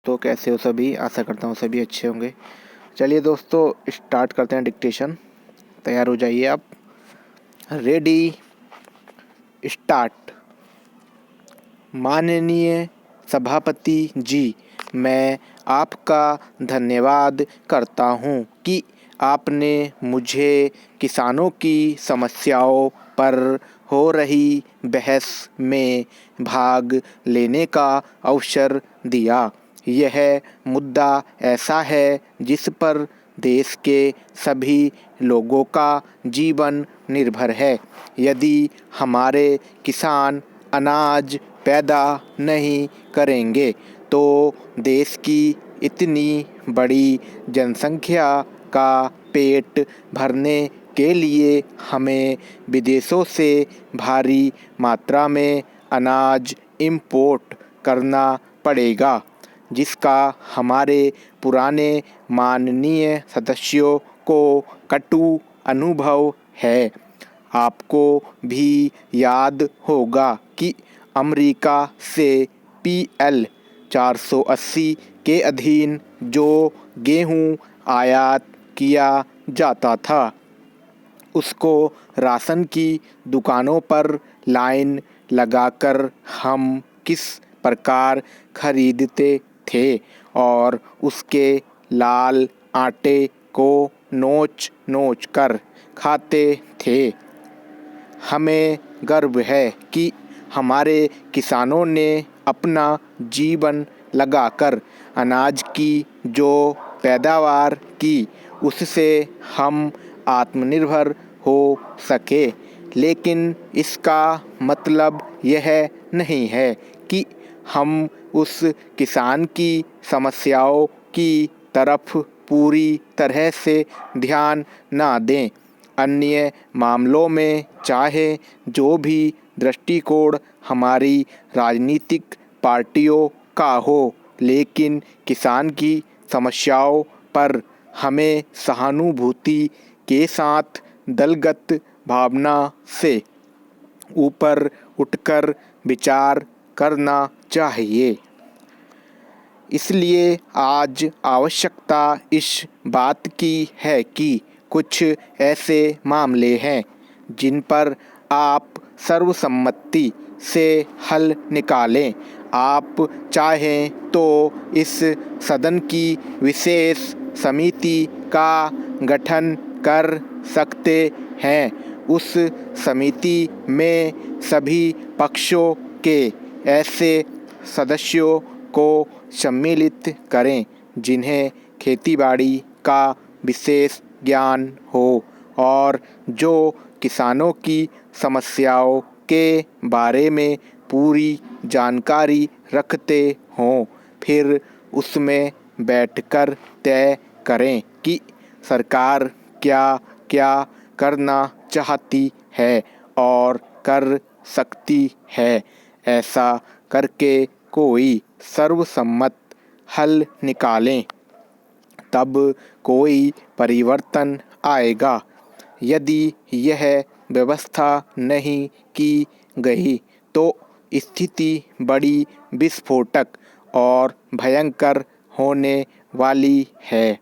तो कैसे हो सभी। आशा करता हूँ सभी अच्छे होंगे। चलिए दोस्तों, स्टार्ट करते हैं डिक्टेशन। तैयार हो जाइए आप। Ready, start. माननीय सभापति जी, मैं आपका धन्यवाद करता हूँ कि आपने मुझे किसानों की समस्याओं पर हो रही बहस में भाग लेने का अवसर दिया। यह मुद्दा ऐसा है जिस पर देश के सभी लोगों का जीवन निर्भर है। यदि हमारे किसान अनाज पैदा नहीं करेंगे तो देश की इतनी बड़ी जनसंख्या का पेट भरने के लिए हमें विदेशों से भारी मात्रा में अनाज इंपोर्ट करना पड़ेगा, जिसका हमारे पुराने माननीय सदस्यों को कटु अनुभव है। आपको भी याद होगा कि अमेरिका से PL 480 के अधीन जो गेहूं आयात किया जाता था, उसको राशन की दुकानों पर लाइन लगाकर हम किस प्रकार खरीदते थे और उसके लाल आटे को नोच नोच कर खाते थे। हमें गर्व है कि हमारे किसानों ने अपना जीवन लगाकर अनाज की जो पैदावार की, उससे हम आत्मनिर्भर हो सके। लेकिन इसका मतलब यह नहीं है कि हम उस किसान की समस्याओं की तरफ पूरी तरह से ध्यान ना दें। अन्य मामलों में चाहे जो भी दृष्टिकोण हमारी राजनीतिक पार्टियों का हो, लेकिन किसान की समस्याओं पर हमें सहानुभूति के साथ दलगत भावना से ऊपर उठकर विचार करना चाहिए। इसलिए आज आवश्यकता इस बात की है कि कुछ ऐसे मामले हैं जिन पर आप सर्वसम्मति से हल निकालें। आप चाहें तो इस सदन की विशेष समिति का गठन कर सकते हैं। उस समिति में सभी पक्षों के ऐसे सदस्यों को सम्मिलित करें जिन्हें खेतीबाड़ी का विशेष ज्ञान हो और जो किसानों की समस्याओं के बारे में पूरी जानकारी रखते हों। फिर उसमें बैठकर तय करें कि सरकार क्या क्या करना चाहती है और कर सकती है। ऐसा करके कोई सर्वसम्मत हल निकालें, तब कोई परिवर्तन आएगा। यदि यह व्यवस्था नहीं की गई तो स्थिति बड़ी विस्फोटक और भयंकर होने वाली है।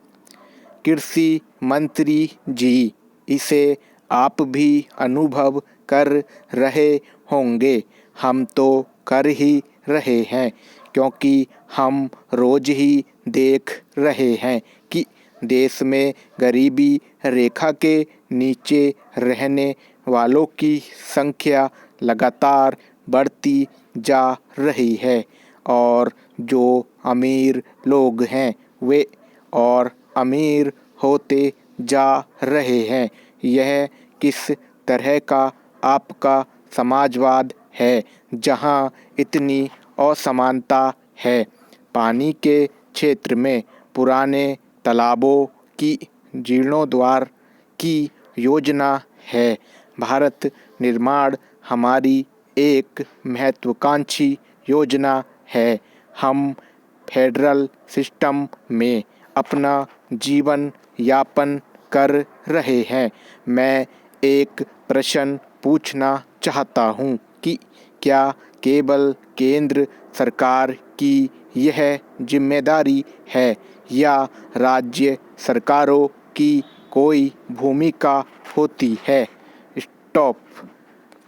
कृषि मंत्री जी, इसे आप भी अनुभव कर रहे होंगे। हम तो कर ही रहे हैं, क्योंकि हम रोज ही देख रहे हैं कि देश में गरीबी रेखा के नीचे रहने वालों की संख्या लगातार बढ़ती जा रही है और जो अमीर लोग हैं वे और अमीर होते जा रहे हैं। यह किस तरह का आपका समाजवाद है जहां इतनी असमानता है। पानी के क्षेत्र में पुराने तालाबों की जीर्णोद्धार की योजना है। भारत निर्माण हमारी एक महत्वाकांक्षी योजना है। हम फेडरल सिस्टम में अपना जीवन यापन कर रहे हैं। मैं एक प्रश्न पूछना चाहता हूँ कि क्या केवल केंद्र सरकार की यह जिम्मेदारी है या राज्य सरकारों की कोई भूमिका होती है। स्टॉप।